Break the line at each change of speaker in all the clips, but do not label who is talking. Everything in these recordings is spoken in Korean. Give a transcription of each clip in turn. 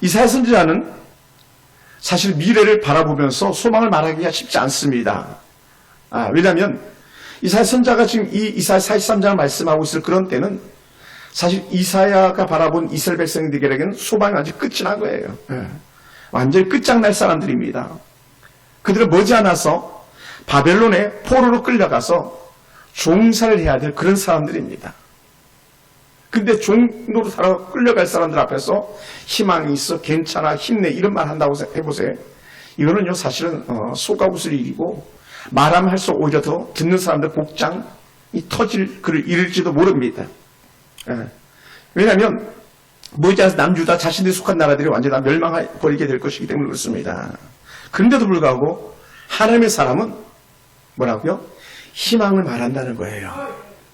이사야 선지자는 사실 미래를 바라보면서 소망을 말하기가 쉽지 않습니다. 왜냐하면 이사야 선지자가 지금 이 이사야 43장을 말씀하고 있을 그런 때는 사실 이사야가 바라본 이스라엘 백성들에게는 소망이 완전히 끝이 난 거예요. 완전히 끝장날 사람들입니다. 그들은 머지않아서 바벨론의 포로로 끌려가서 종살을 해야 될 그런 사람들입니다. 근데 종로로 끌려갈 사람들 앞에서 희망이 있어, 괜찮아, 힘내 이런 말 한다고 해보세요. 이거는요 사실은 속아 웃을 일이고 말하면 할수록 오히려 더 듣는 사람들 복장이 터질 글을 잃을지도 모릅니다. 왜냐하면 머지않아서 남유다 자신들이 속한 나라들이 완전히 다 멸망해버리게 될 것이기 때문에 그렇습니다. 그런데도 불구하고 하나님의 사람은 뭐라고요? 희망을 말한다는 거예요.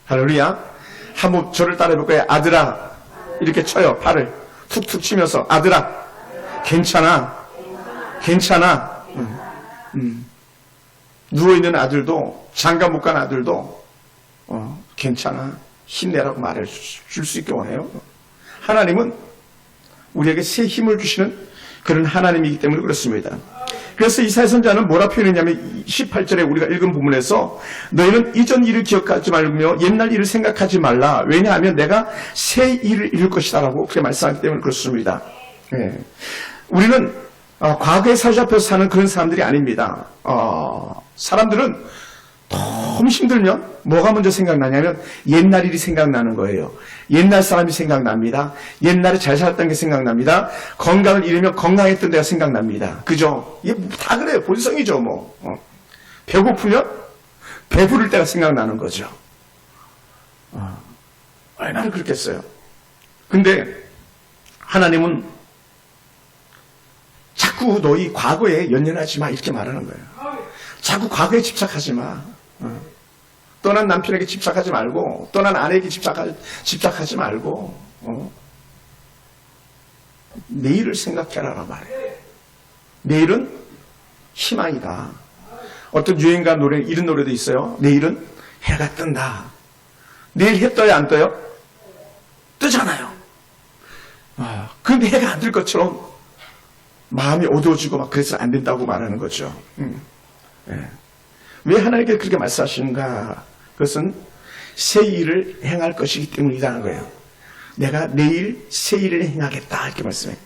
할렐루야. 한번 저를 따라해볼 거예요. 아들아 이렇게 쳐요. 팔을 툭툭 치면서 아들아 괜찮아 괜찮아. 누워있는 아들도 장가 못 간 아들도 괜찮아 힘내라고 말해 줄 수 있게 원해요. 하나님은 우리에게 새 힘을 주시는 그런 하나님이기 때문에 그렇습니다. 그래서 이사야 선지자는 뭐라 표현했냐면 18절에 우리가 읽은 부분에서 너희는 이전 일을 기억하지 말며 옛날 일을 생각하지 말라. 왜냐하면 내가 새 일을 이룰 것이다 라고 그렇게 말씀하기 때문에 그렇습니다. 우리는 과거에 사로잡혀서 사는 그런 사람들이 아닙니다. 사람들은 너무 힘들면 뭐가 먼저 생각나냐면 옛날 일이 생각나는 거예요. 옛날 사람이 생각납니다. 옛날에 잘 살았던 게 생각납니다. 건강을 잃으면 건강했던 데가 생각납니다. 그죠? 이게 다 그래요. 본성이죠 뭐. 배고프면 배부를 때가 생각나는 거죠. 얼마나 그렇겠어요. 근데 하나님은 자꾸 너희 과거에 연연하지 마 이렇게 말하는 거예요. 자꾸 과거에 집착하지 마. 떠난 남편에게 집착하지 말고 떠난 아내에게 집착하지 말고 내일을 생각해라란 말이에요. 내일은 희망이다. 어떤 유행가 노래 이런 노래도 있어요. 내일은 해가 뜬다. 내일 해 떠요 안 떠요? 뜨잖아요. 그런데 해가 안 뜰 것처럼 마음이 어두워지고 막 그래서 안 된다고 말하는 거죠. 왜 하나님께 그렇게 말씀하시는가? 그것은 새 일을 행할 것이기 때문이라는 거예요. 내가 내일 새 일을 행하겠다 이렇게 말씀해요.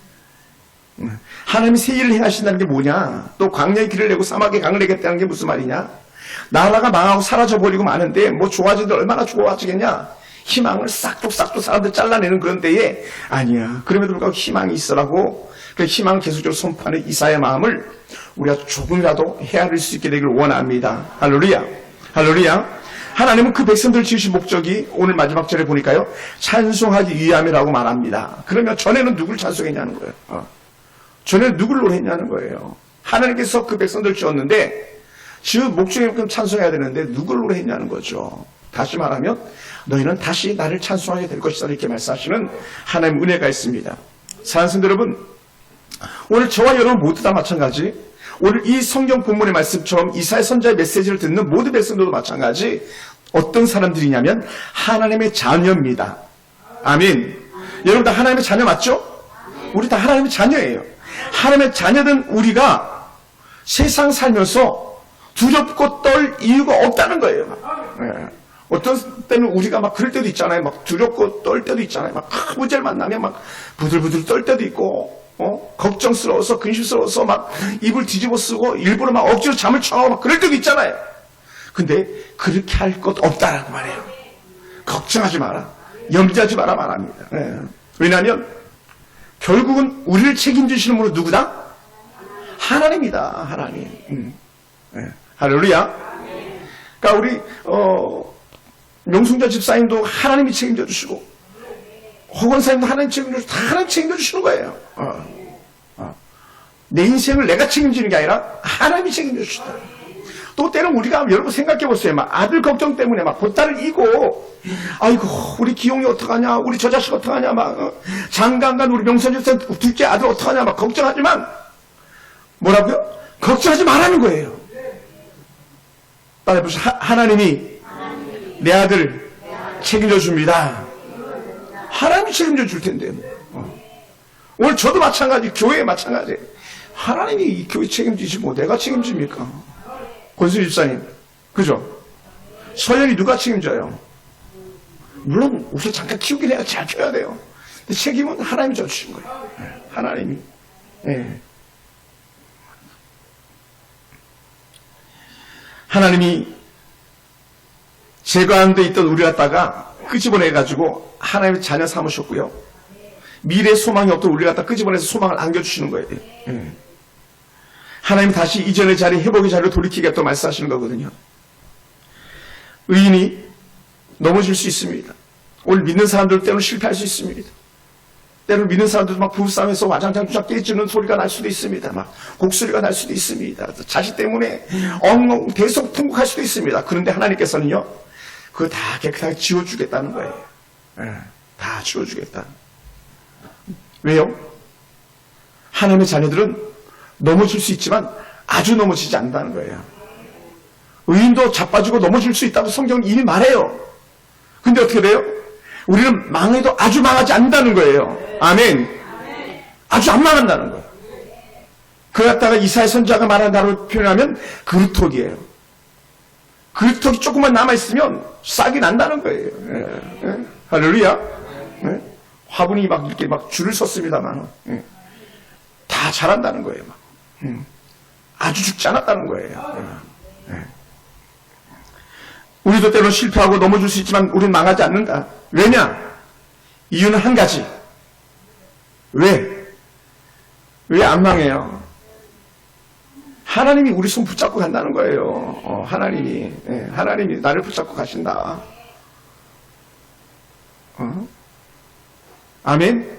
하나님이 새 일을 행하신다는 게 뭐냐? 또 광야의 길을 내고 사막의 강을 내겠다는 게 무슨 말이냐? 나라가 망하고 사라져버리고 마는데 뭐 좋아지는데 얼마나 좋아지겠냐? 희망을 싹둑 사람들 잘라내는 그런 때에 아니야. 그럼에도 불구하고 희망이 있어라고 그 희망을 계속적으로 선포하는 이사야의 마음을 우리가 조금이라도 헤아릴 수 있게 되기를 원합니다. 할렐루야. 할렐루야. 하나님은 그 백성들을 지으신 목적이 오늘 마지막 절에 보니까요. 찬송하기 위함이라고 말합니다. 그러면 전에는 누굴 찬송했냐는 거예요. 전에는 누굴 노래했냐는 거예요. 하나님께서 그 백성들을 지었는데 지은 목적이만큼 찬송해야 되는데 누굴 노래했냐는 거죠. 다시 말하면 너희는 다시 나를 찬송하게 될 것이다 이렇게 말씀하시는 하나님의 은혜가 있습니다. 사랑하는 성도 여러분, 오늘 저와 여러분 모두 다 마찬가지, 오늘 이 성경 본문의 말씀처럼 이사야 선지자의 메시지를 듣는 모든 백성들도 마찬가지 어떤 사람들이냐면 하나님의 자녀입니다. 아멘. 여러분 다 하나님의 자녀 맞죠? 우리 다 하나님의 자녀예요. 하나님의 자녀된 우리가 세상 살면서 두렵고 떨 이유가 없다는 거예요. 어떤 때는 우리가 막 그럴 때도 있잖아요. 막 두렵고 떨 때도 있잖아요. 막 문제를 만나면 막 부들부들 떨 때도 있고, 걱정스러워서 근심스러워서 막 입을 뒤집어 쓰고 일부러 막 억지로 잠을 청하고 막 그럴 때도 있잖아요. 근데 그렇게 할 것 없다라고 말해요. 걱정하지 마라. 염려하지 마라 말합니다. 왜냐하면 결국은 우리를 책임지시는 분은 누구다? 하나님이다. 하나님. 할렐루야. 그러니까 우리 명승자 집사님도 하나님이 책임져 주시고 허건사님도 하나님 책임져 주시고 다 하나님 책임져 주시는 거예요. 내 인생을 내가 책임지는 게 아니라 하나님이 책임져 주시다. 또 때는 우리가 여러분 생각해 보세요. 막 아들 걱정 때문에 막 보따를 이고 아이고 우리 기용이 어떡하냐, 우리 저 자식 어떡하냐, 막 장가간 우리 명승자 집사 둘째 아들 어떡하냐 막 걱정하지만 뭐라고요? 걱정하지 말라는 거예요. 하나님이 내 아들 책임져 줍니다. 하나님이 책임져 줄 텐데. 오늘 저도 마찬가지, 교회 마찬가지. 하나님이 이 교회 책임지시고 내가 책임집니까? 권수 집사님, 그죠? 서연이 누가 책임져요? 물론 우리 잠깐 키우긴 해야 잘 키워야 돼요. 근데 책임은 하나님이 져주신 거예요. 하나님이. 예. 하나님이 제 가운데 있던 우리 갖다가 끄집어내가지고 하나님의 자녀 삼으셨고요. 미래 소망이 없던 우리 갖다 끄집어내서 소망을 안겨주시는 거예요. 예. 하나님 다시 이전의 자리, 회복의 자리로 돌이키겠다고 말씀하시는 거거든요. 의인이 넘어질 수 있습니다. 오늘 믿는 사람들 때로는 실패할 수 있습니다. 때로는 믿는 사람들도 막 부부싸움에서 와장창 깨지는 소리가 날 수도 있습니다. 막 곡소리가 날 수도 있습니다. 자식 때문에 엉엉 대성통곡할 수도 있습니다. 그런데 하나님께서는요, 그거 다 깨끗하게 지워주겠다는 거예요. 예, 다 지워주겠다. 왜요? 하나님의 자녀들은 넘어질 수 있지만 아주 넘어지지 않는다는 거예요. 의인도 자빠지고 넘어질 수 있다고 성경은 이미 말해요. 근데 어떻게 돼요? 우리는 망해도 아주 망하지 않는다는 거예요. 아멘. 아주 안 망한다는 거예요. 그 갖다가 이사야 선지자가 말한 단어로 표현하면 그루터기예요. 그루터기 조금만 남아있으면 싹이 난다는 거예요. 예, 예. 할렐루야. 예. 화분이 막 이렇게 막 줄을 섰습니다만, 예. 다 자란다는 거예요. 막. 아주 죽지 않았다는 거예요. 예. 예. 우리도 때로는 실패하고 넘어질 수 있지만 우리는 망하지 않는다. 왜냐? 이유는 한 가지. 왜 안 망해요? 하나님이 우리 손 붙잡고 간다는 거예요. 하나님이 나를 붙잡고 가신다. 아멘?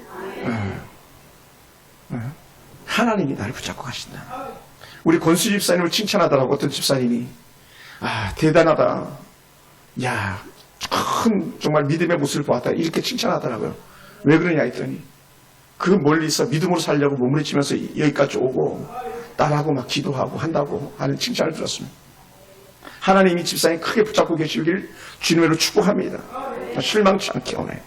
하나님이 나를 붙잡고 가신다. 우리 권수 집사님을 칭찬하더라고. 어떤 집사님이, 대단하다. 야, 큰 정말 믿음의 모습을 보았다. 이렇게 칭찬하더라고요. 왜 그러냐 했더니 그 멀리서 믿음으로 살려고 몸부림치면서 여기까지 오고 딸하고 막 기도하고 한다고 하는 칭찬을 들었습니다. 하나님이 집사님 크게 붙잡고 계시길 주님으로 축복합니다. 실망치 않게 오네.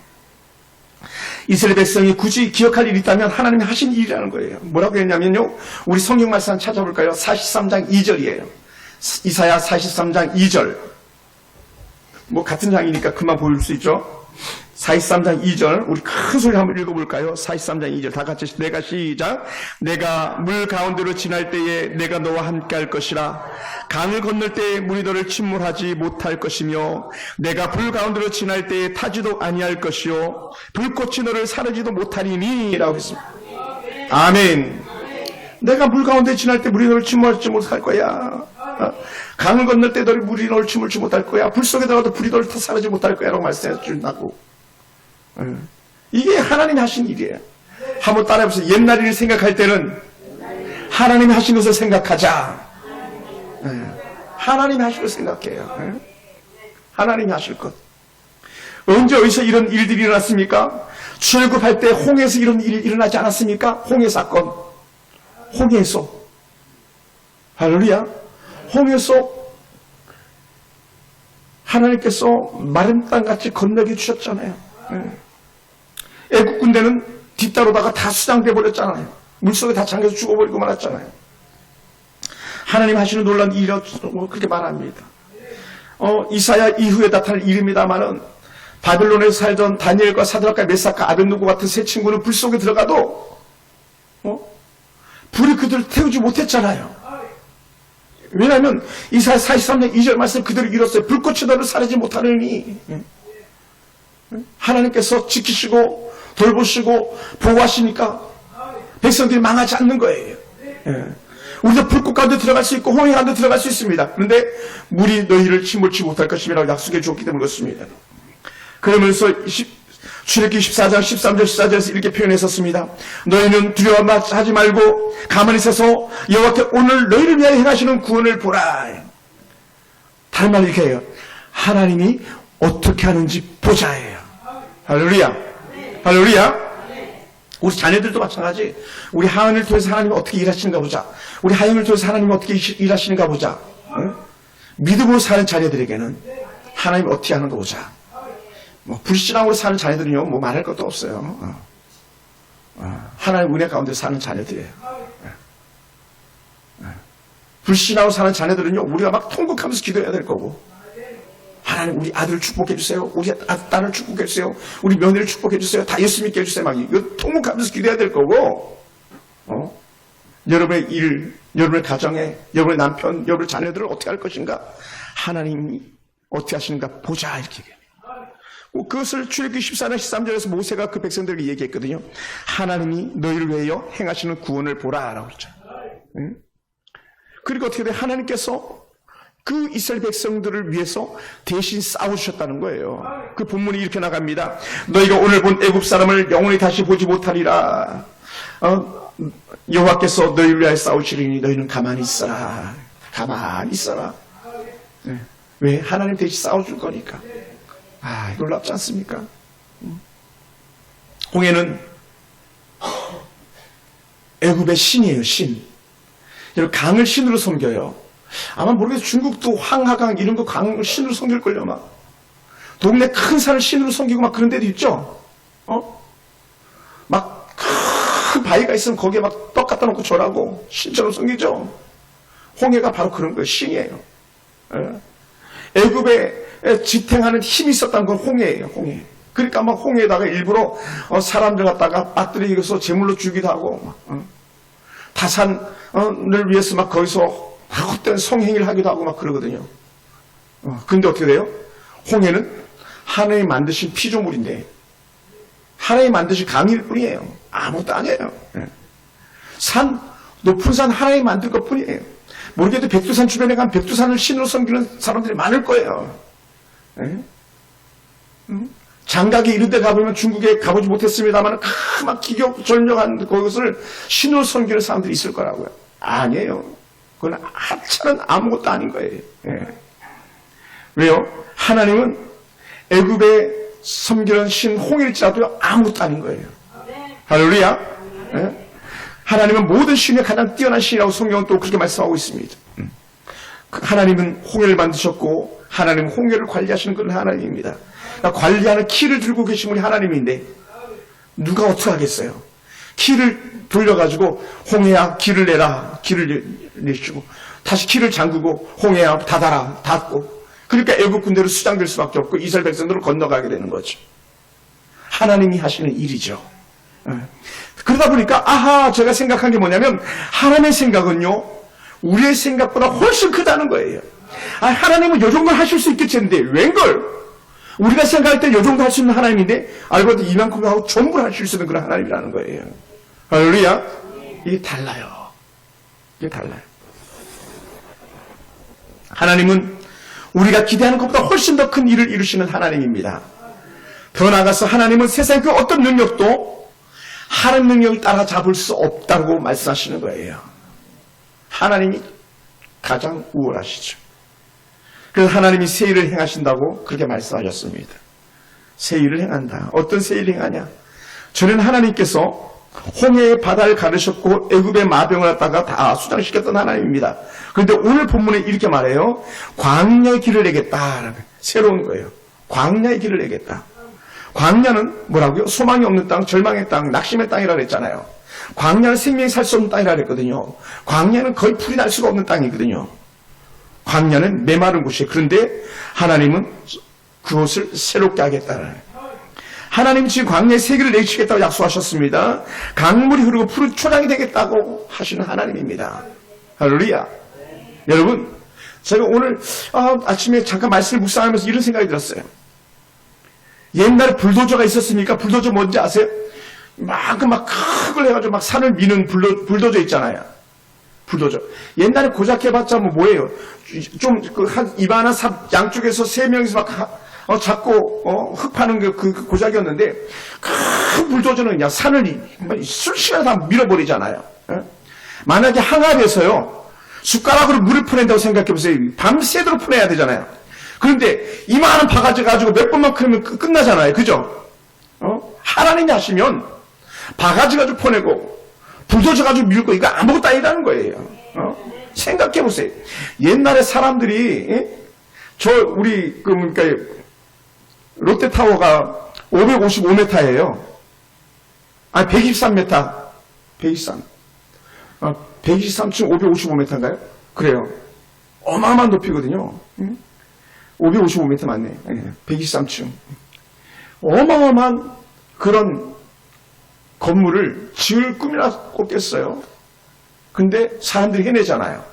이스라엘 백성이 굳이 기억할 일이 있다면 하나님이 하신 일이라는 거예요. 뭐라고 했냐면요, 우리 성경 말씀 찾아볼까요? 43장 2절이에요. 이사야 43장 2절. 뭐 같은 장이니까 금방 보일 수 있죠. 43장 2절 우리 큰 소리 한번 읽어볼까요? 43장 2절 다 같이 내가 시작. 내가 물 가운데로 지날 때에 내가 너와 함께 할 것이라. 강을 건널 때에 물이 너를 침몰하지 못할 것이며 내가 불 가운데로 지날 때에 타지도 아니할 것이요 불꽃이 너를 사르지도 못하리니 라고 했습니다. 아멘. 내가 물 가운데 지날 때 물이 너를 침몰하지 못할 거야. 강을 건널 때 물이 너를 침몰치 못할 거야. 불 속에 들어가도 불이 너를 사르지 못할 거야 라고 말씀해 준다고. 이게 하나님이 하신 일이에요. 한번 따라해보세요. 옛날 일을 생각할 때는 하나님이 하신 것을 생각하자. 하나님이 하신 것을 생각해요. 하나님이 하실 것. 언제 어디서 이런 일들이 일어났습니까? 출애굽할 때 홍해에서 이런 일이 일어나지 않았습니까? 홍해 사건. 홍해에서. 할렐루야. 홍해에서 하나님께서 마른 땅같이 건너게 주셨잖아요. 애국 군대는 뒤따르다가 다 수장돼 버렸잖아요. 물속에 다 잠겨서 죽어버리고 말았잖아요. 하나님 하시는 놀라운 일이라고 그렇게 말합니다. 이사야 이후에 나타날 일입니다만은 바빌론에서 살던 다니엘과 사드락과 메삭과 아벤누고 같은 세 친구는 불 속에 들어가도 불이 그들을 태우지 못했잖아요. 왜냐하면 이사야 43장 2절 말씀 그대로 이뤘어요. 불꽃이 너를 사르지 못하느니. 하나님께서 지키시고 돌보시고 보호하시니까 백성들이 망하지 않는 거예요. 우리도 불꽃 가운데 들어갈 수 있고 홍해 가운데 들어갈 수 있습니다. 그런데 물이 너희를 침몰치 못할 것이라고 약속해 주었기 때문에 그렇습니다. 그러면서 출애굽기 14장 13절 14절에서 이렇게 표현했었습니다. 너희는 두려워하지 말고 가만히 있어서 여호와께 오늘 너희를 위하여 행하시는 구원을 보라. 다른 말로 이렇게 해요. 하나님이 어떻게 하는지 보자예요. 할렐루야. 할렐루야. 우리 자녀들도 마찬가지. 우리 하은을 통해서 하나님이 어떻게 일하시는가 보자. 우리 하영을 통해서 하나님이 어떻게 일하시는가 보자. 믿음으로 사는 자녀들에게는 하나님이 어떻게 하는가 보자. 뭐 불신앙으로 사는 자녀들은요, 뭐 말할 것도 없어요. 하나님 은혜 가운데 사는 자녀들이에요. 불신하고 사는 자녀들은요, 우리가 막 통곡하면서 기도해야 될 거고, 하나님 우리 아들을 축복해 주세요. 우리 딸을 축복해 주세요. 우리 며느리를 축복해 주세요. 다 예수 믿게 해주세요. 막 이거 통곡하면서 기도해야 될 거고, 여러분의 일, 여러분의 가정에, 여러분의 남편, 여러분의 자녀들을 어떻게 할 것인가? 하나님이 어떻게 하시는가 보자, 이렇게 얘기해요. 그것을 출애굽기 14장 13절에서 모세가 그 백성들에게 얘기했거든요. 하나님이 너희를 위하여 행하시는 구원을 보라 라고 했죠. 응? 그리고 어떻게 돼? 하나님께서 그 이스라엘 백성들을 위해서 대신 싸우셨다는 거예요. 그 본문이 이렇게 나갑니다. 너희가 오늘 본 애굽 사람을 영원히 다시 보지 못하리라. 여호와께서 너희를 위하여 싸우시리니 너희는 가만히 있어라. 가만히 있어라. 네. 왜? 하나님 대신 싸워줄 거니까. 놀랍지 않습니까? 홍해는 애굽의 신이에요. 신. 여러분, 강을 신으로 섬겨요. 아마 모르겠어요. 중국도 황하강 이런 거 강을 신으로 섬길걸요. 막 동네 큰 산을 신으로 섬기고 막 그런 데도 있죠. 막 큰 바위가 있으면 거기에 막 떡 갖다 놓고 절하고 신처럼 섬기죠. 홍해가 바로 그런 거예요. 신이에요. 애굽에 지탱하는 힘이 있었다는 건 홍해예요. 홍해. 그러니까 막 홍해에다가 일부러 사람들 갖다가 빠뜨리고서 제물로 주기도 하고 타산을 위해서 막 거기서 헛된 성행위를 하기도 하고 막 그러거든요. 근데 어떻게 돼요? 홍해는 하나님이 만드신 피조물인데 하나님이 만드신 강일 뿐이에요. 아무것도 아니에요. 높은 산 하나님이 만든 것 뿐이에요. 모르게도 백두산 주변에 가면 백두산을 신으로 섬기는 사람들이 많을 거예요. 장각이 이런 데 가보면 중국에 가보지 못했습니다만 막 기격절명한 그것을 신으로 섬기는 사람들이 있을 거라고요. 아니에요. 그건 하찮은 아무것도 아닌 거예요. 왜요? 하나님은 애굽에 섬기는 신 홍일지라도 아무것도 아닌 거예요. 할렐루야. 하나님은 모든 신의 가장 뛰어난 신이라고 성경은 또 그렇게 말씀하고 있습니다. 하나님은 홍해를 만드셨고 하나님은 홍해를 관리하시는 그런 하나님입니다. 그러니까 관리하는 키를 들고 계신 분이 하나님인데 누가 어떻게 하겠어요? 키를 돌려가지고 홍해야 길을 내라, 길을 내주고 다시 키를 잠그고 홍해야 닫아라, 닫고 그러니까 애국 군대로 수장될 수밖에 없고 이스라엘 백성들을 건너가게 되는 거죠. 하나님이 하시는 일이죠. 그러다 보니까 제가 생각한 게 뭐냐면 하나님의 생각은요 우리의 생각보다 훨씬 크다는 거예요. 하나님은 요 정도 하실 수 있겠지 했는데 웬걸 우리가 생각할 때 요 정도 할 수 있는 하나님인데 알고 보니 이만큼 하고 전부 하실 수 있는 그런 하나님이라는 거예요. 할렐루야. 이게 달라요. 이게 달라요. 하나님은 우리가 기대하는 것보다 훨씬 더 큰 일을 이루시는 하나님입니다. 더 나아가서 하나님은 세상의 그 어떤 능력도 하나님 능력을 따라잡을 수 없다고 말씀하시는 거예요. 하나님이 가장 우월하시죠. 그래서 하나님이 새 일을 행하신다고 그렇게 말씀하셨습니다. 새 일을 행한다. 어떤 새 일을 행하냐? 전에는 하나님께서 홍해의 바다를 가르셨고 애굽의 마병을 갖다가 다 수장시켰던 하나님입니다. 그런데 오늘 본문에 이렇게 말해요. 광야의 길을 내겠다. 새로운 거예요. 광야의 길을 내겠다. 광야는 뭐라고요? 소망이 없는 땅, 절망의 땅, 낙심의 땅이라고 했잖아요. 광야는 생명이 살 수 없는 땅이라고 했거든요. 광야는 거의 풀이 날 수가 없는 땅이거든요. 광야는 메마른 곳이에요. 그런데 하나님은 그것을 새롭게 하겠다는 하나님 지금 광야의 세계를 내주시겠다고 약속하셨습니다. 강물이 흐르고 푸른 초장이 되겠다고 하시는 하나님입니다. 할렐루야. 여러분, 제가 오늘 아침에 잠깐 말씀을 묵상하면서 이런 생각이 들었어요. 옛날에 불도저가 있었으니까 불도저 뭔지 아세요? 막 크걸 해가지고 막 산을 미는 불도저 있잖아요. 불도저. 옛날에 고작 해봤자 뭐예요? 좀 한 이만한 산 양쪽에서 세 명이서 막 잡고 흙 파는 게 그 고작이었는데 큰 불도저는 그냥 산을 술시간에 다 밀어버리잖아요. 만약에 항아리에서요 숟가락으로 물을 퍼낸다고 생각해보세요. 밤새도록 퍼내야 되잖아요. 그런데 이만한 바가지 가지고 몇 번만 크면 끝나잖아요. 그죠? 하나님이 하시면 바가지 가지고 퍼내고 불도저 가지고 밀고 이거 아무것도 아니라는 거예요. 생각해보세요. 옛날에 사람들이 그러니까 롯데타워가 555m예요. 아, 123m. 123. 123층 555m인가요? 그래요. 어마어마한 높이거든요. 555m 맞네. 123층. 어마어마한 그런 건물을 지을 꿈이나 꿨겠어요. 근데 사람들이 해내잖아요.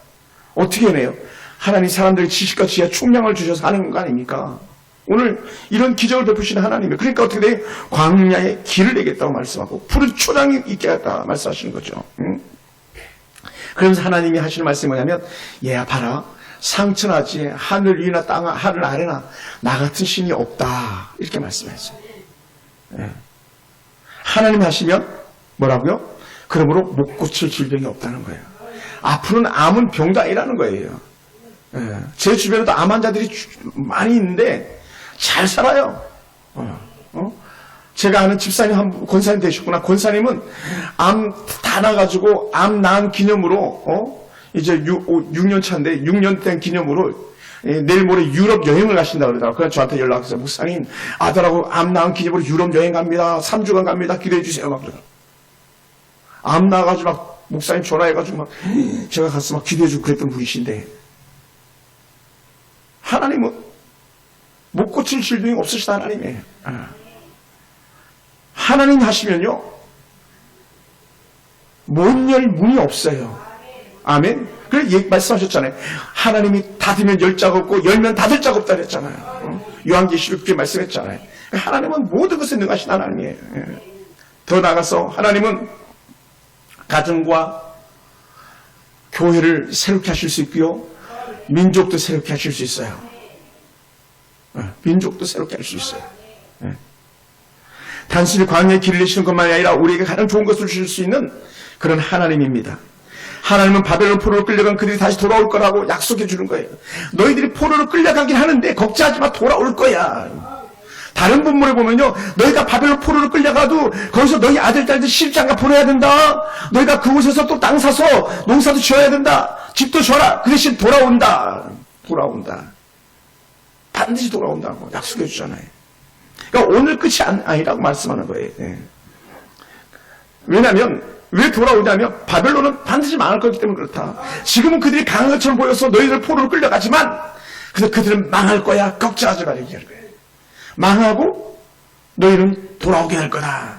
어떻게 해내요? 하나님 사람들의 지식과 지혜와 총량을 주셔서 하는 거 아닙니까? 오늘 이런 기적을 베푸시는 하나님이 그러니까 어떻게 돼요? 광야에 길을 내겠다고 말씀하고 푸른 초장이 있게 하겠다 말씀하시는 거죠. 그러면서 하나님이 하시는 말씀이 뭐냐면 얘야 봐라 상천하지 하늘 위나 땅 하늘 아래나 나 같은 신이 없다 이렇게 말씀하셨어요. 하나님이 하시면 뭐라고요? 그러므로 못 고칠 질병이 없다는 거예요. 앞으로는 암은 병도 아니라는 거예요. 제 주변에도 암 환자들이 많이 있는데 잘 살아요. 제가 아는 집사님 한 권사님 되셨구나. 권사님은 암 다 나가지고 암 낳은 기념으로 이제 6년 차인데 6년 된 기념으로 내일 모레 유럽 여행을 가신다 그러더라고요. 그래서 저한테 연락해서 목사님 아들하고 암 낳은 기념으로 유럽 여행 갑니다. 3주간 갑니다. 기도해 주세요. 막 그래요. 암 나가지고 막 목사님 전화해가지고 막 제가 가서 막 기도해주고 그랬던 분이신데 하나님은 못 고칠 질병이 없으시다 하나님이에요. 하나님 하시면요 못 열 문이 없어요. 아멘. 그래 말씀하셨잖아요. 하나님이 닫으면 열 자가 없고 열면 닫을 자가 없다 그랬잖아요. 요한계시록 그렇게 말씀했잖아요. 하나님은 모든 것에 능하신 하나님이에요. 더 나아가서 하나님은 가정과 교회를 새롭게 하실 수 있고요. 민족도 새롭게 하실 수 있어요. 민족도 새롭게 할 수 있어요. 단순히 광야의 길을 내시는 것만이 아니라 우리에게 가장 좋은 것을 주실 수 있는 그런 하나님입니다. 하나님은 바벨론 포로로 끌려간 그들이 다시 돌아올 거라고 약속해 주는 거예요. 너희들이 포로로 끌려가긴 하는데 걱정하지 마 돌아올 거야. 다른 본문에 보면요. 너희가 바벨론 포로로 끌려가도 거기서 너희 아들, 딸들 시집장가 보내야 된다. 너희가 그곳에서 또 땅 사서 농사도 지어야 된다. 집도 줘라. 그 대신 돌아온다. 돌아온다. 반드시 돌아온다고 약속해 주잖아요. 그러니까 오늘 끝이 아니라고 말씀하는 거예요. 왜냐하면 왜 돌아오냐면 바벨론은 반드시 망할 거기 때문에 그렇다. 지금은 그들이 강한 것처럼 보여서 너희들 포로로 끌려가지만 그래서 그들은 망할 거야. 걱정하지 말라 얘기하는 거예요. 망하고 너희는 돌아오게 될 거다.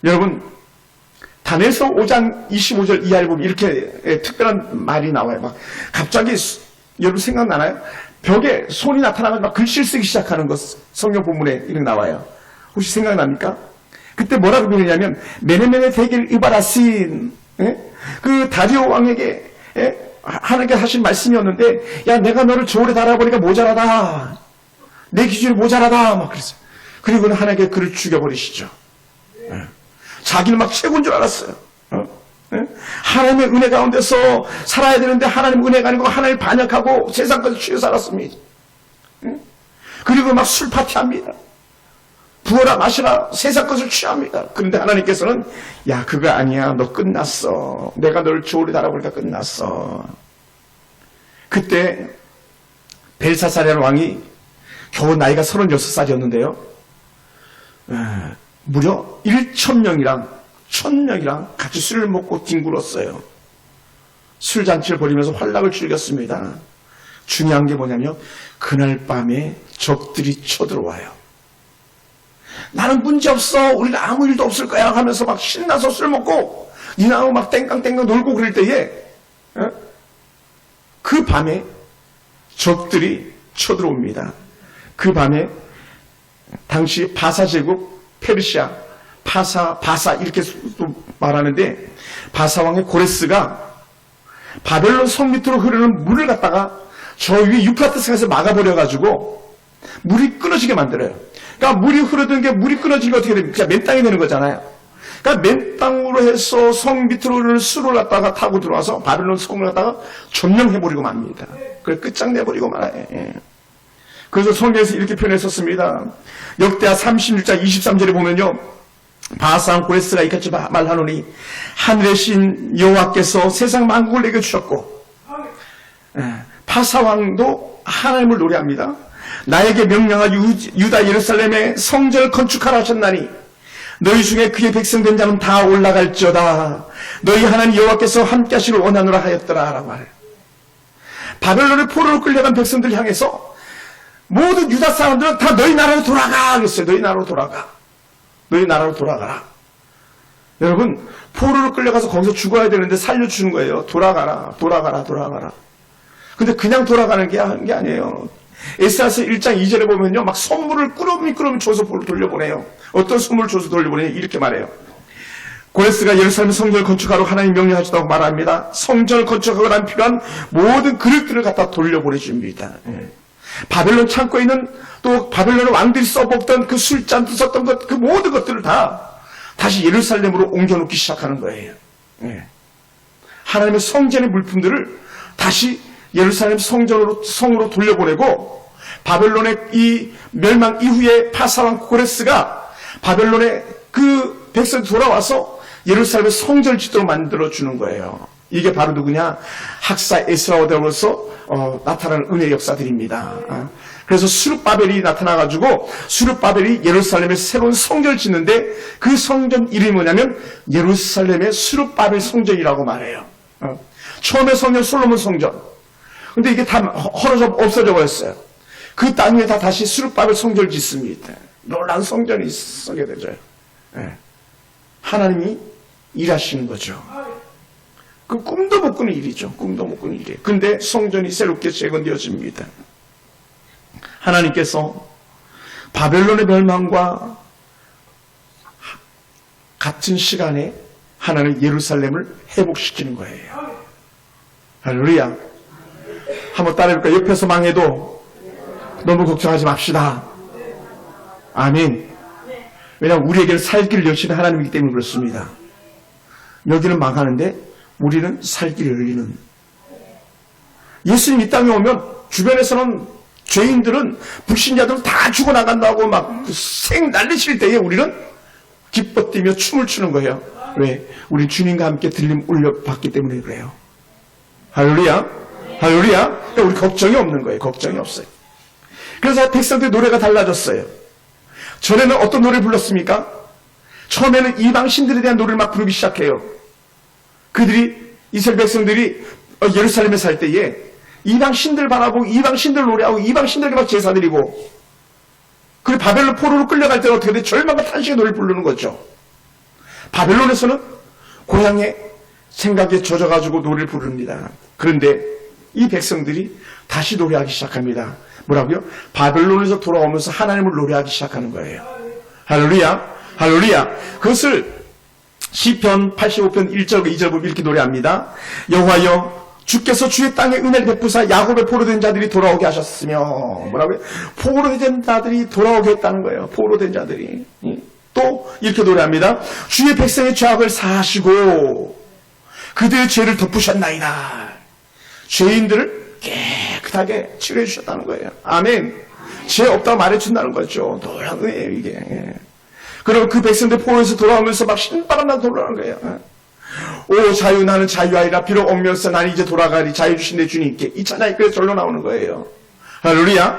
여러분 다니엘서 5장 25절 이하를 보면 이렇게 특별한 말이 나와요. 막 갑자기 여러분 생각나나요? 벽에 손이 나타나면 막 글씨를 쓰기 시작하는 것 성경 본문에 이렇게 나와요. 혹시 생각납니까? 그때 뭐라고 비느냐면 메네메네 대길 이바라신 그 다리오 왕에게 하나님께서 하신 말씀이었는데 야 내가 너를 저울에 달아보니까 모자라다. 내 기준이 모자라다. 막 그랬어요. 그리고는 하나님께 그를 죽여버리시죠. 자기는 막 최고인 줄 알았어요. 하나님의 은혜 가운데서 살아야 되는데 하나님 은혜가 아니고 하나님을 반역하고 세상까지 취해 살았습니다. 그리고 막 술 파티합니다. 부어라 마시라 세상 것을 취합니다. 그런데 하나님께서는 야 그거 아니야. 너 끝났어. 내가 너를 저울에 달아보니까 끝났어. 그때 벨사살이라는 왕이 겨우 나이가 36살이었는데요. 무려 1,000명이랑 1,000명이랑 같이 술을 먹고 뒹굴었어요. 술잔치를 벌이면서 환락을 즐겼습니다. 중요한 게 뭐냐면 그날 밤에 적들이 쳐들어와요. 나는 문제없어. 우리는 아무 일도 없을 거야 하면서 막 신나서 술 먹고 니나하고 막 땡깡땡깡 놀고 그럴 때에 그 밤에 적들이 쳐들어옵니다. 그 밤에 당시 바사 제국 페르시아 바사 이렇게 말하는데 바사왕의 고레스가 바벨론 성 밑으로 흐르는 물을 갖다가 저 위에 유프라테스강에서 막아버려가지고 물이 끊어지게 만들어요. 그러니까 물이 흐르던 게 물이 끊어지게 어떻게 됩니까? 그냥 맨 땅이 되는 거잖아요. 그러니까 맨 땅으로 해서 성 밑으로 흐르는 수를 갖다가 타고 들어와서 바벨론 성을 갖다가 점령해버리고 맙니다. 그걸 끝장내버리고 말아요. 그래서 성경에서 이렇게 표현했었습니다. 역대하 36장 23절에 보면요. 바사왕 고레스가 이같이 말하노니 하늘의 신 여호와께서 세상 만국을 내게 주셨고 바사왕도 하나님을 노래합니다. 나에게 명령하여 유다 예루살렘에 성전을 건축하라 하셨나니 너희 중에 그의 백성 된 자는 다 올라갈지어다. 너희 하나님 여호와께서 함께 하시기를 원하노라 하였더라 라고 말해요. 바벨론의 포로로 끌려간 백성들 향해서 모든 유다 사람들은 다 너희 나라로 돌아가 그랬어요. 너희 나라로 돌아가. 너희 나라로 돌아가라. 여러분, 포로로 끌려가서 거기서 죽어야 되는데 살려주는 거예요. 돌아가라, 돌아가라, 돌아가라. 근데 그냥 돌아가는 게 아니에요. 에스라서 1장 2절에 보면요, 막 선물을 꾸러미 줘서 돌려보내요. 어떤 선물을 줘서 돌려보내요? 이렇게 말해요. 고레스가 예루살렘 성전을 건축하러 하나님 명령하셨다고 말합니다. 성전을 건축하고 난 필요한 모든 그릇들을 갖다 돌려보내줍니다. 바벨론 창고에 있는 또 바벨론 왕들이 써먹던 그 술잔도 썼던 것, 그 모든 것들을 다 다시 예루살렘으로 옮겨놓기 시작하는 거예요. 하나님의 성전의 물품들을 다시 예루살렘 성으로 돌려보내고, 바벨론의 이 멸망 이후에 파사왕 고레스가 바벨론의 그 백성이 돌아와서 예루살렘의 성전을 짓도록 만들어주는 거예요. 이게 바로 누구냐? 학사 에스라와 더불어서 나타나는 은혜의 역사들입니다. 그래서 수룹바벨이 나타나가지고 수룹바벨이 예루살렘의 새로운 성전을 짓는데 그 성전 이름이 뭐냐면 예루살렘의 수룹바벨 성전이라고 말해요. 처음에 성전 솔로몬 성전. 근데 이게 다 헐어져 없어져 버렸어요. 그 땅 위에 다 다시 수룹바벨 성전을 짓습니다. 놀라운 성전이 서게 되죠. 하나님이 일하시는 거죠. 그 꿈도 못 꾸는 일이죠. 꿈도 못 꾸는 일이에요. 근데 성전이 새롭게 재건되어집니다. 하나님께서 바벨론의 멸망과 같은 시간에 하나님 예루살렘을 회복시키는 거예요. 할렐루야. 한번 따라해볼까요? 옆에서 망해도 너무 걱정하지 맙시다. 아멘. 왜냐하면 우리에게는 살 길을 여시는 하나님이기 때문에 그렇습니다. 여기는 망하는데 우리는 살 길을 열리는. 예수님 이 땅에 오면 주변에서는 죄인들은 불신자들은 다 죽어나간다고 막 생 난리칠 때에 우리는 기뻐 뛰며 춤을 추는 거예요. 왜? 우리 주님과 함께 들림 올려받기 때문에 그래요. 할렐루야. 할렐루야. 그러니까 우리 걱정이 없는 거예요. 걱정이 없어요. 그래서 백성들의 노래가 달라졌어요. 전에는 어떤 노래를 불렀습니까? 처음에는 이방신들에 대한 노래를 막 부르기 시작해요. 그들이 이스라엘 백성들이 예루살렘에 살 때에 이방신들 바라보고 이방신들 노래하고 이방신들에게 막 제사 드리고, 그리고 바벨론 포로로 끌려갈 때는 어떻게 돼? 절망과 탄식의 노래를 부르는 거죠. 바벨론에서는 고향의 생각에 젖어가지고 노래를 부릅니다. 그런데 이 백성들이 다시 노래하기 시작합니다. 뭐라고요? 바벨론에서 돌아오면서 하나님을 노래하기 시작하는 거예요. 할렐루야. 할렐루야. 그것을 시편 85편 1절 2절 보면 이렇게 노래합니다. 여호와여, 주께서 주의 땅에 은혜를 베푸사 야곱의 포로된 자들이 돌아오게 하셨으며, 뭐라고요? 포로된 자들이 돌아오게 했다는 거예요. 포로된 자들이. 또 이렇게 노래합니다. 주의 백성의 죄악을 사하시고 그들의 죄를 덮으셨나이다. 죄인들을 깨끗하게 치료해 주셨다는 거예요. 아멘. 죄 없다고 말해준다는 거죠. 놀라운 거예요, 이게. 그럼 그 백성들 포로에서 돌아오면서 막 신바람 나서 돌아오는 거예요. 오 자유, 나는 자유하리라. 비록 얽매여서 나는 이제 돌아가리. 자유 주신 내 주님께. 이 찬양이 그래서 절로 나오는 거예요. 할렐루야.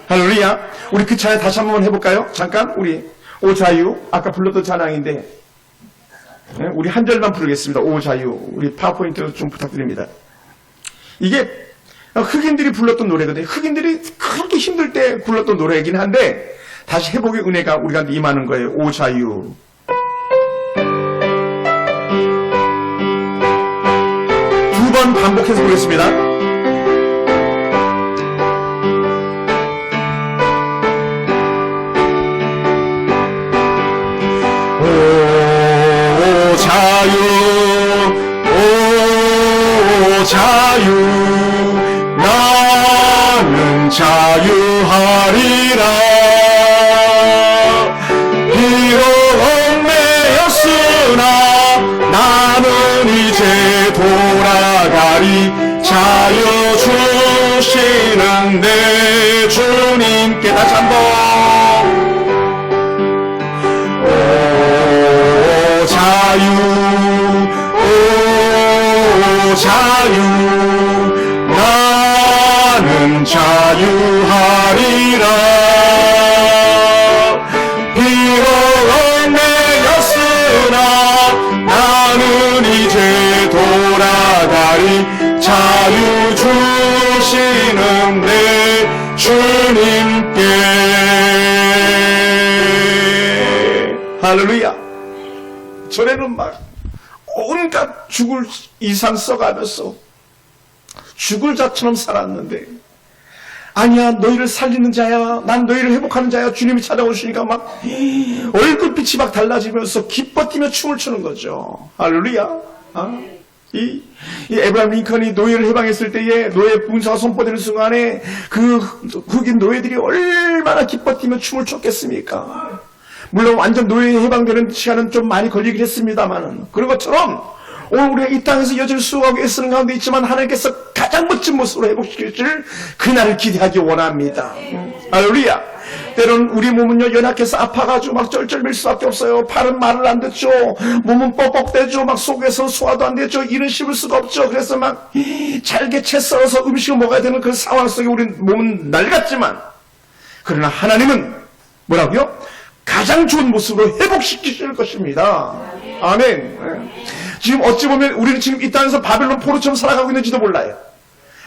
할렐루야. 우리 그 찬양 다시 한번 해볼까요? 잠깐 우리 오 자유, 아까 불렀던 찬양인데 우리 한 절만 부르겠습니다. 오 자유. 우리 파워포인트 좀 부탁드립니다. 이게 흑인들이 불렀던 노래거든요. 흑인들이 그렇게 힘들 때 불렀던 노래이긴 한데 다시 회복의 은혜가 우리한테 임하는 거예요. 오 자유. 두 번 반복해서 보겠습니다. 오 자유, 오 자유, 나는 자유하리라. 비록 얽매였으나 나는 이제 돌아가리. 자유 주시는 내 주님께. 다시 한번. 오 자유, 오 자유, 나는 자유하리라. 비록 얽매여 이제 돌아가리 자유 주시는 내 주님께. 할렐루야. 전에는 막 온갖 죽을 이상 써가면서 죽을 자처럼 살았는데, 아니야, 너희를 살리는 자야, 난 너희를 회복하는 자야, 주님이 찾아오시니까 막 얼굴빛이 막 달라지면서 기뻐 뛰며 춤을 추는 거죠. 할렐루야. 이 에브라임 링컨이 노예를 해방했을 때에 노예 문서가 선포되는 순간에 그 흑인 노예들이 얼마나 기뻐 뛰며 춤을 췄겠습니까? 물론 완전 노예 해방되는 시간은 좀 많이 걸리긴 했습니다만은, 그런 것처럼 오늘 우리가 이 땅에서 여전히 수고하고 애쓰는 가운데 있지만 하나님께서 가장 멋진 모습으로 회복시킬 줄 그날을 기대하기 원합니다. 할렐루야. 때로는 우리 몸은요, 연약해서 아파가지고 막 쩔쩔맬 수밖에 없어요. 팔은 말을 안 듣죠. 몸은 뻑뻑대죠. 막 속에서 소화도 안 되죠. 이는 씹을 수가 없죠. 그래서 막 잘게 채 썰어서 음식을 먹어야 되는 그 상황 속에 우리 몸은 낡았지만, 그러나 하나님은 뭐라고요? 가장 좋은 모습으로 회복시키실 것입니다. 아멘. 지금 어찌 보면 우리는 지금 이 땅에서 바벨론 포로처럼 살아가고 있는지도 몰라요.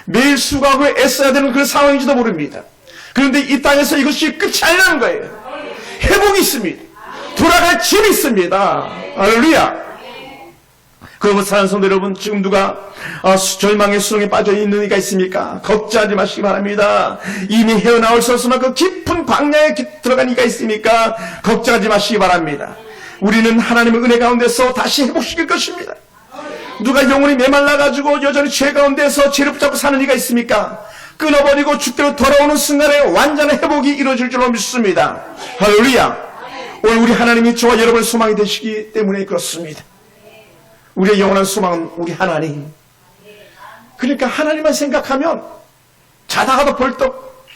매일 수고하고 애써야 되는 그런 상황인지도 모릅니다. 그런데 이 땅에서 이것이 끝이 아니라는 거예요. 회복이 있습니다. 돌아갈 집이 있습니다. 할렐루야. 그러면 사랑하는 성도 여러분, 지금 누가 절망의 수렁에 빠져 있는 이가 있습니까? 걱정하지 마시기 바랍니다. 이미 헤어나올 수 없을 만큼 깊은 광야에 들어간 이가 있습니까? 걱정하지 마시기 바랍니다. 우리는 하나님의 은혜 가운데서 다시 회복시킬 것입니다. 누가 영혼이 메말라가지고 여전히 죄 가운데서 죄를 붙잡고 사는 이가 있습니까? 끊어버리고 죽대로 돌아오는 순간에 완전한 회복이 이루어질 줄로 믿습니다. 할렐루야. 오늘 우리 하나님이 저와 여러분의 소망이 되시기 때문에 그렇습니다. 우리의 영원한 소망은 우리 하나님. 그러니까 하나님만 생각하면 자다가도 벌떡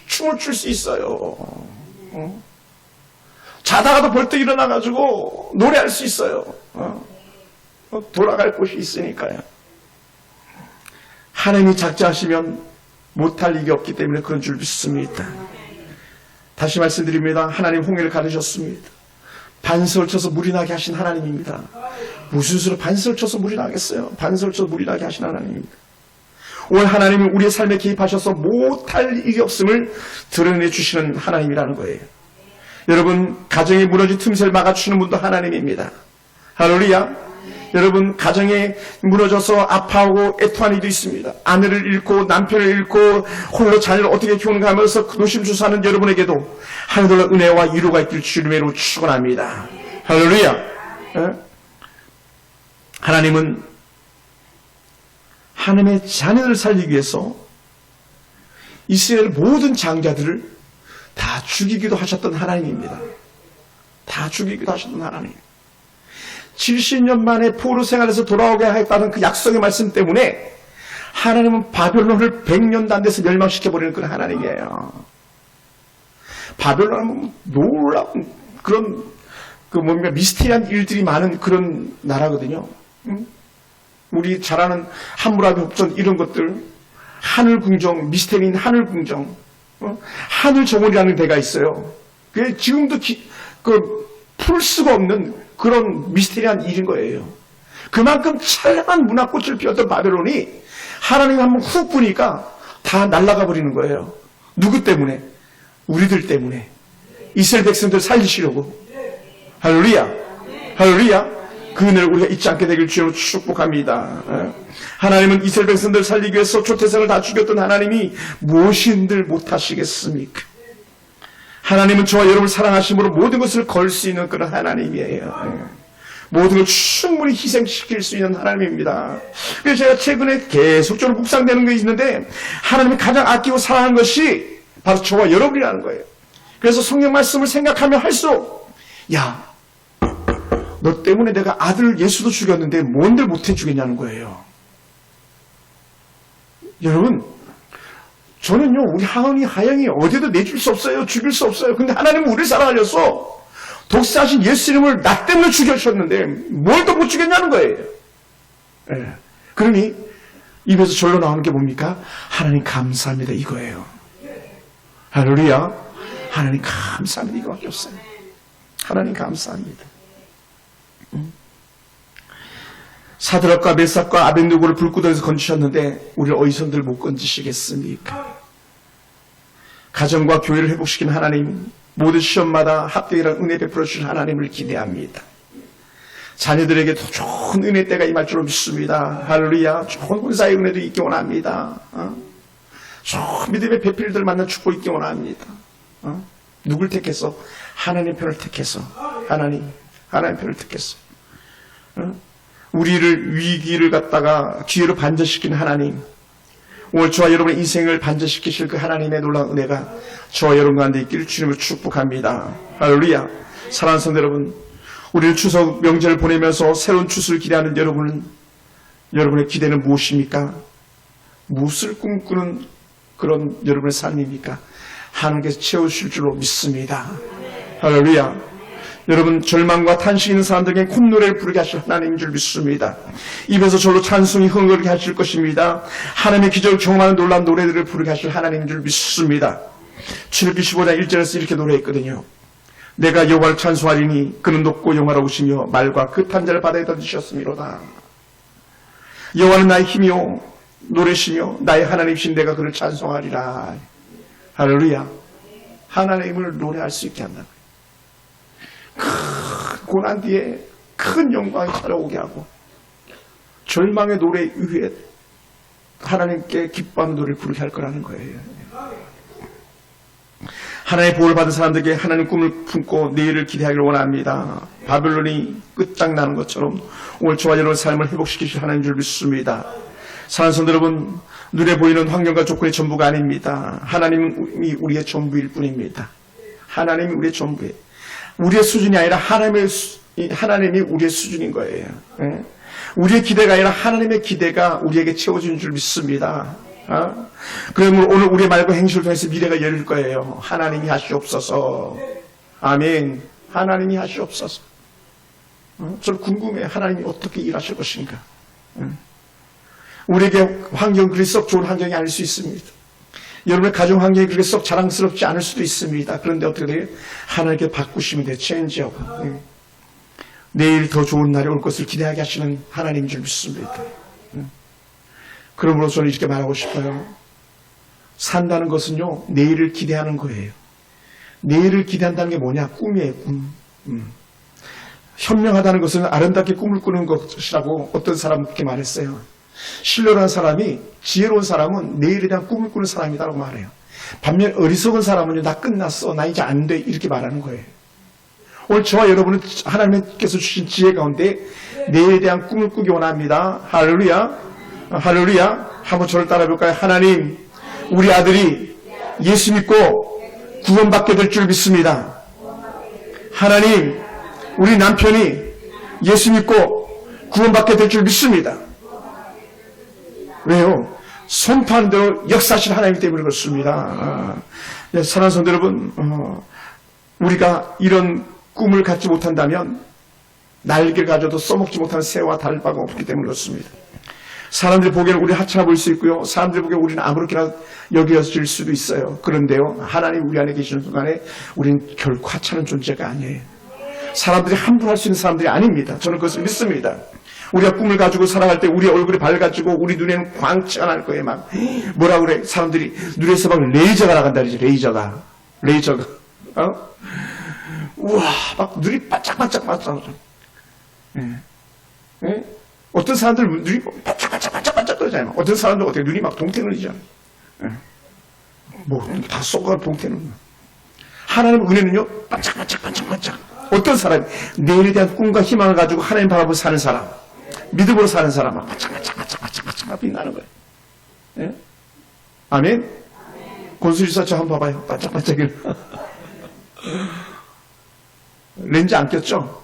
춤을 출 수 있어요. 자다가도 벌떡 일어나가지고 노래할 수 있어요. 돌아갈 곳이 있으니까요. 하나님이 작정하시면 못할 일이 없기 때문에 그런 줄 믿습니다. 다시 말씀드립니다. 하나님 홍해를 가르셨습니다. 반석을 쳐서 물이 나게 하신 하나님입니다. 무슨 수로 반석을 쳐서 물이 나겠어요? 반석을 쳐서 물이 나게 하신 하나님입니다. 오늘 하나님은 우리의 삶에 개입하셔서 못할 일이 없음을 드러내 주시는 하나님이라는 거예요. 여러분, 가정이 무너진 틈새를 막아주시는 분도 하나님입니다. 할렐루야. 여러분, 가정에 무너져서 아파하고 애통하는 이도 있습니다. 아내를 잃고 남편을 잃고 홀로 자녀를 어떻게 키우는가 하면서 노심초사하는 여러분에게도 하늘의 은혜와 위로가 있길 주님의 이름으로 축원합니다. 할렐루야. 하나님은 하나님의 자녀들을 살리기 위해서 이스라엘 모든 장자들을 다 죽이기도 하셨던 하나님입니다. 다 죽이기도 하셨던 하나님. 70년 만에 포로 생활에서 돌아오게 하겠다는 그 약속의 말씀 때문에 하나님은 바벨론을 100년도 안 돼서 멸망시켜버리는 그런 하나님이에요. 바벨론은 놀라운 그런 미스테리한 일들이 많은 그런 나라거든요. 우리 잘 아는 함무라비 흡전 이런 것들, 하늘궁정, 미스테리인 하늘궁정, 하늘정원이라는 데가 있어요. 그게 지금도 풀 수가 없는 그런 미스테리한 일인 거예요. 그만큼 찬란한 문화꽃을 피웠던 바벨론이 하나님 한번 훅 부니까 다 날아가 버리는 거예요. 누구 때문에? 우리들 때문에. 이스라엘 백성들 살리시려고. 할렐루야. 할렐루야. 그 은혜를 우리가 잊지 않게 되길 주님으로 축복합니다. 하나님은 이스라엘 백성들 살리기 위해서 초태생을 다 죽였던 하나님이 무엇인들 못하시겠습니까? 하나님은 저와 여러분을 사랑하심으로 모든 것을 걸 수 있는 그런 하나님이에요. 모든 걸 충분히 희생시킬 수 있는 하나님입니다. 그래서 제가 최근에 계속적으로 묵상되는 게 있는데 하나님이 가장 아끼고 사랑하는 것이 바로 저와 여러분이라는 거예요. 그래서 성경 말씀을 생각하면 할수록 너 때문에 내가 아들 예수도 죽였는데 뭔들 못해 주겠냐는 거예요. 여러분, 저는요, 우리 하영이 어디도 내줄 수 없어요. 죽일 수 없어요. 근데 하나님은 우리를 사랑하셔서 독사하신 예수 이름을 나 때문에 죽여주셨는데 뭘 더 못 죽였냐는 거예요. 네. 그러니 입에서 절로 나오는 게 뭡니까? 하나님 감사합니다 이거예요. 할렐루야. 하나님 감사합니다 이거밖에 없어요. 하나님 감사합니다. 사드락과 메삭과 아벤누고를 불구덩이에서 건지셨는데 우리를 어디선들 못 건지시겠습니까? 가정과 교회를 회복시키는 하나님, 모든 시험마다 합격이란 은혜 베풀어 주신 하나님을 기대합니다. 자녀들에게 더 좋은 은혜 때가 임할 줄로 믿습니다. 할렐루야. 좋은 군사의 은혜도 있기 원합니다. 좋은 믿음의 배필들 만난 축복 있기 원합니다. 누굴 택해서? 하나님 편을 택해서. 하나님 편을 택해서. 우리를 위기를 갖다가 기회로 반전시키는 하나님, 오늘 저와 여러분의 인생을 반전시키실 그 하나님의 놀라운 은혜가 저와 여러분 가운데 있기를 주님을 축복합니다. 할렐루야. 사랑하는 성도 여러분, 우리는 추석 명절을 보내면서 새로운 추수를 기대하는 여러분의 기대는 무엇입니까? 무엇을 꿈꾸는 그런 여러분의 삶입니까? 하나님께서 채우실 줄로 믿습니다. 할렐루야. 여러분, 절망과 탄식이 있는 사람들에게 콧노래를 부르게 하실 하나님인 줄 믿습니다. 입에서 절로 찬송이 흥거리게 하실 것입니다. 하나님의 기적을 경험하는 놀라운 노래들을 부르게 하실 하나님인 줄 믿습니다. 출애굽기 15장 1절에서 이렇게 노래했거든요. 내가 여호와를 찬송하리니 그는 높고 영화로우시며 말과 그 탄자를 바다에 던지셨음이로다. 여호와는 나의 힘이요 노래시며 나의 하나님이신 내가 그를 찬송하리라. 할렐루야. 하나님을 노래할 수 있게 한다. 큰 고난 뒤에 큰 영광이 찾아오게 하고 절망의 노래 위에 하나님께 기뻐하는 노래를 부르게 할 거라는 거예요. 하나님의 보호를 받은 사람들에게 하나님 꿈을 품고 내일을 기대하기를 원합니다. 바벨론이 끝장나는 것처럼 오늘 저와 여러분의 삶을 회복시키실 하나님인 줄 믿습니다. 사랑하는 성도 여러분, 눈에 보이는 환경과 조건이 전부가 아닙니다. 하나님이 우리의 전부일 뿐입니다. 하나님이 우리의 전부예요. 우리의 수준이 아니라 하나님이 우리의 수준인 거예요. 우리의 기대가 아니라 하나님의 기대가 우리에게 채워지는 줄 믿습니다. 그러면 오늘 우리의 말과 행실을 통해서 미래가 열릴 거예요. 하나님이 하시옵소서. 아멘. 하나님이 하시옵소서. 저는 궁금해요. 하나님이 어떻게 일하실 것인가. 우리에게 환경 그리 썩 좋은 환경이 아닐 수 있습니다. 여러분의 가정 환경이 그렇게 썩 자랑스럽지 않을 수도 있습니다. 그런데 어떻게 돼요? 하나님께 바꾸시면 돼요. 체인지업. 내일 더 좋은 날이 올 것을 기대하게 하시는 하나님인 줄 믿습니다. 그러므로 저는 이렇게 말하고 싶어요. 산다는 것은요, 내일을 기대하는 거예요. 내일을 기대한다는 게 뭐냐? 꿈이에요, 꿈. 현명하다는 것은 아름답게 꿈을 꾸는 것이라고 어떤 사람은 그렇게 말했어요. 신뢰한 사람이, 지혜로운 사람은 내일에 대한 꿈을 꾸는 사람이라고 말해요. 반면 어리석은 사람은요, 나 끝났어, 나 이제 안 돼, 이렇게 말하는 거예요. 오늘 저와 여러분은 하나님께서 주신 지혜 가운데 내일에 대한 꿈을 꾸기 원합니다. 할렐루야. 할렐루야. 한번 저를 따라해볼까요? 하나님, 우리 아들이 예수 믿고 구원받게 될 줄 믿습니다. 하나님, 우리 남편이 예수 믿고 구원받게 될 줄 믿습니다. 왜요? 선포하는 대로 역사하신 하나님 때문에 그렇습니다. 사랑하는 성도 여러분, 우리가 이런 꿈을 갖지 못한다면 날개를 가져도 써먹지 못하는 새와 다를 바가 없기 때문에 그렇습니다. 사람들이 보기에는 우리 하찮아 보일 수 있고요. 사람들이 보기에는 우리는 아무렇게나 여겨질 수도 있어요. 그런데요, 하나님 우리 안에 계시는 순간에 우리는 결코 하찮은 존재가 아니에요. 사람들이 함부로 할 수 있는 사람들이 아닙니다. 저는 그것을 믿습니다. 우리가 꿈을 가지고 살아갈 때 우리 얼굴이 밝아지고 우리 눈에는 광채가 날 거예요. 막 뭐라 그래? 사람들이 눈에서 막 레이저가 나간다 그러지. 레이저가. 우와, 막 눈이 반짝반짝. 예? 어떤 사람들 눈이 반짝반짝 그러잖아요. 어떤 사람들 어떻게 눈이 막 동태는이잖아요. 뭐 다 쏘가 동태는. 하나님 은혜는요, 반짝반짝. 어떤 사람이 내일에 대한 꿈과 희망을 가지고 하나님 바라보고 사는 사람, 믿음으로 사는 사람은 반짝반짝 빛나는 거예요. 예? 아멘. 곤수리사처 한번 봐봐요. 반짝반짝이. 렌즈 안 꼈죠?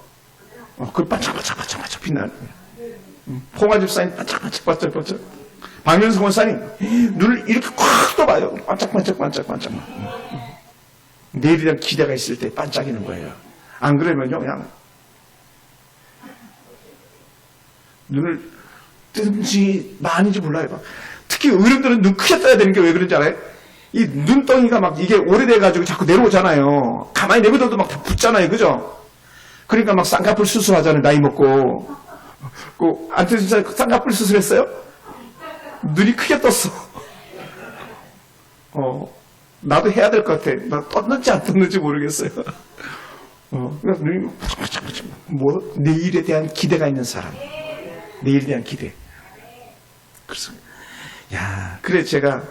그 반짝반짝 빛나는 거예요. 홍화 집사님 반짝반짝. 박명수 권사님 눈을 이렇게 콱 떠봐요. 반짝반짝. 내일에 대한 기대가 있을 때 반짝이는 거예요. 안 그러면요, 그냥 눈을 뜬지 많은지 몰라요. 특히 어른들은 눈 크게 떠야 되는 게 왜 그런지 알아요? 이 눈덩이가 막 이게 오래돼가지고 자꾸 내려오잖아요. 가만히 내버려둬도 막 다 붙잖아요. 그죠? 그러니까 막 쌍꺼풀 수술하잖아요. 나이 먹고. 안태준 집사님 쌍꺼풀 수술했어요? 눈이 크게 떴어. 나도 해야 될 것 같아. 나 떴는지 안 떴는지 모르겠어요. 그러니까 눈이 내일에 대한 기대가 있는 사람. 내일에 대한 기대. 그래서 그래 제가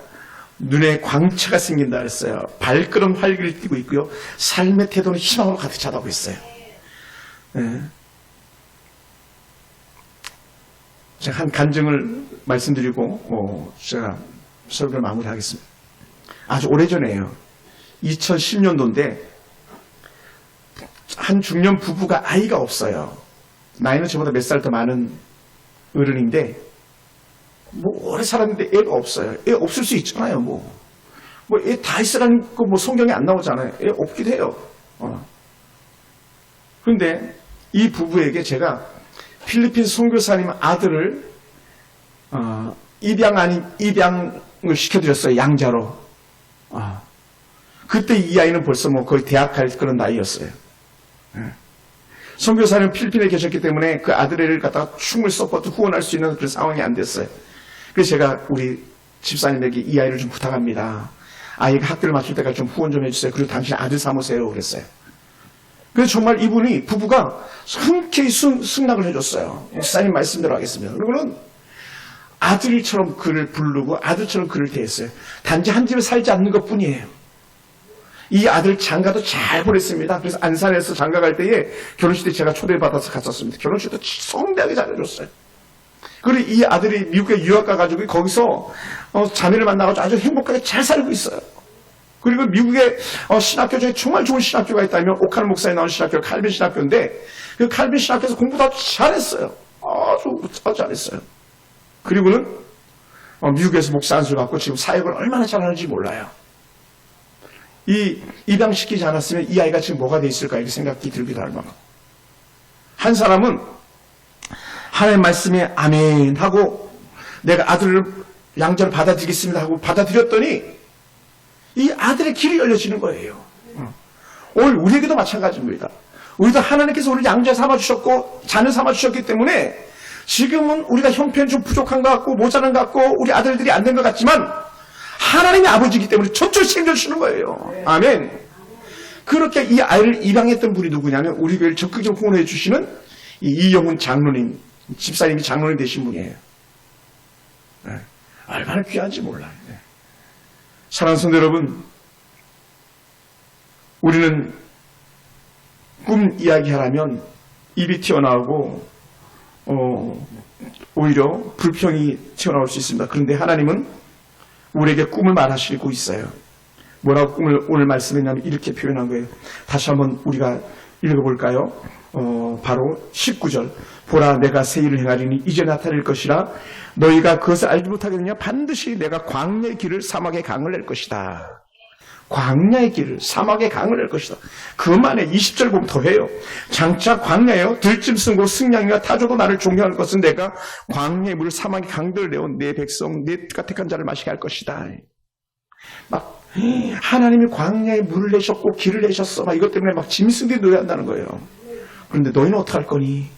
눈에 광채가 생긴다 했어요. 발걸음 활기를 띠고 있고요. 삶의 태도는 희망으로 가득 차다고 했어요. 제가 한 간증을 말씀드리고 제가 설교를 마무리하겠습니다. 아주 오래전에요. 2010년도인데 한 중년 부부가 아이가 없어요. 나이는 저보다 몇 살 더 많은 어른인데 오래 살았는데 애가 없어요. 애 없을 수 있잖아요. 애 다 있으라는 거 성경에 안 나오잖아요. 애 없기도 해요. 그런데 이 부부에게 제가 필리핀 선교사님 아들을 입양 아닌 입양을 시켜드렸어요. 양자로. 그때 이 아이는 벌써 거의 대학 갈 그런 나이였어요. 선교사님 필리핀에 계셨기 때문에 그 아들을 갖다가 충분히 서포트 후원할 수 있는 그런 상황이 안 됐어요. 그래서 제가 우리 집사님에게 이 아이를 좀 부탁합니다. 아이가 학교를 마칠 때까지 좀 후원 좀 해주세요. 그리고 당신 아들 삼으세요. 그랬어요. 그래서 정말 이분이 부부가 흔쾌히 승낙을 해줬어요. 목사님 말씀대로 하겠습니다. 그러고는 아들처럼 그를 부르고 아들처럼 그를 대했어요. 단지 한 집에 살지 않는 것뿐이에요. 이 아들 장가도 잘 보냈습니다. 그래서 안산에서 장가 갈 때에 결혼식 때 제가 초대받아서 갔었습니다. 결혼식도 성대하게 잘해줬어요. 그리고 이 아들이 미국에 유학 가가지고 거기서 자매를 만나가지고 아주 행복하게 잘 살고 있어요. 그리고 미국의 신학교 중에 정말 좋은 신학교가 있다면 오카르 목사에 나온 신학교 칼빈 신학교인데 그 칼빈 신학교에서 공부도 아주 잘했어요. 아주 잘했어요. 그리고는 미국에서 목사 안수 갖고 지금 사역을 얼마나 잘하는지 몰라요. 이 입양시키지 않았으면 이 아이가 지금 뭐가 돼 있을까 이렇게 생각이 들기도 할 만큼. 한 사람은 하나님의 말씀에 아멘 하고 내가 아들을 양자를 받아들이겠습니다 하고 받아들였더니 이 아들의 길이 열려지는 거예요. 오늘 우리에게도 마찬가지입니다. 우리도 하나님께서 우리를 양자 삼아주셨고 자녀 삼아주셨기 때문에 지금은 우리가 형편이 좀 부족한 것 같고 모자란 것 같고 우리 아들들이 안 된 것 같지만 하나님의 아버지이기 때문에 전적으로 챙겨주시는 거예요. 아멘. 그렇게 이 아이를 입양했던 분이 누구냐면 우리 교회를 적극적으로 후원해 주시는 이영훈 장로님, 집사님이 장로님 되신 분이에요. 얼마나 귀한지 몰라요. 사랑하는 성도 여러분, 우리는 꿈 이야기하라면 입이 튀어나오고 오히려 불평이 튀어나올 수 있습니다. 그런데 하나님은 우리에게 꿈을 말하시고 있어요. 뭐라고 꿈을 오늘 말씀했냐면 이렇게 표현한 거예요. 다시 한번 우리가 읽어볼까요? 바로 19절. 보라 내가 새 일을 행하리니 이제 나타낼 것이라 너희가 그것을 알지 못하겠느냐 반드시 내가 광야의 길을 사막의 강을 낼 것이다. 광야의 길을 사막의 강을 낼 것이다. 그만에 20절 보면 더해요. 장차 광야여 들짐 승고 승냥이가 타조도 나를 존경할 것은 내가 광야의 물을 사막의 강들을 내온 내 백성 내가 택한 자를 마시게 할 것이다. 막 하나님이 광야에 물을 내셨고 길을 내셨어. 막 이것 때문에 막 짐승들이 노래한다는 거예요. 그런데 너희는 어떡할 거니?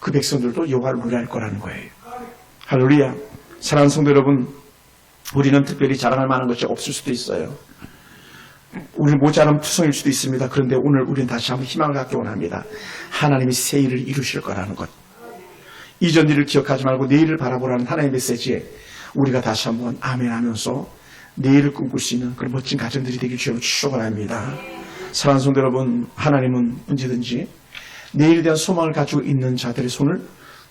그 백성들도 여호와를 노래할 거라는 거예요. 할렐루야. 사랑하는 성도 여러분, 우리는 특별히 자랑할 만한 것이 없을 수도 있어요. 우리는 모자람 투성일 수도 있습니다. 그런데 오늘 우리는 다시 한번 희망을 갖기 원합니다. 하나님이 새 일을 이루실 거라는 것. 이전 일을 기억하지 말고 내일을 바라보라는 하나님의 메시지에 우리가 다시 한번 아멘 하면서 내일을 꿈꿀 수 있는 그런 멋진 가정들이 되길 주여 축원합니다. 사랑하는 성도 여러분, 하나님은 언제든지 내일에 대한 소망을 가지고 있는 자들의 손을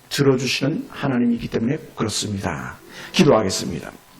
들어주시는 하나님이기 때문에 그렇습니다. 기도하겠습니다.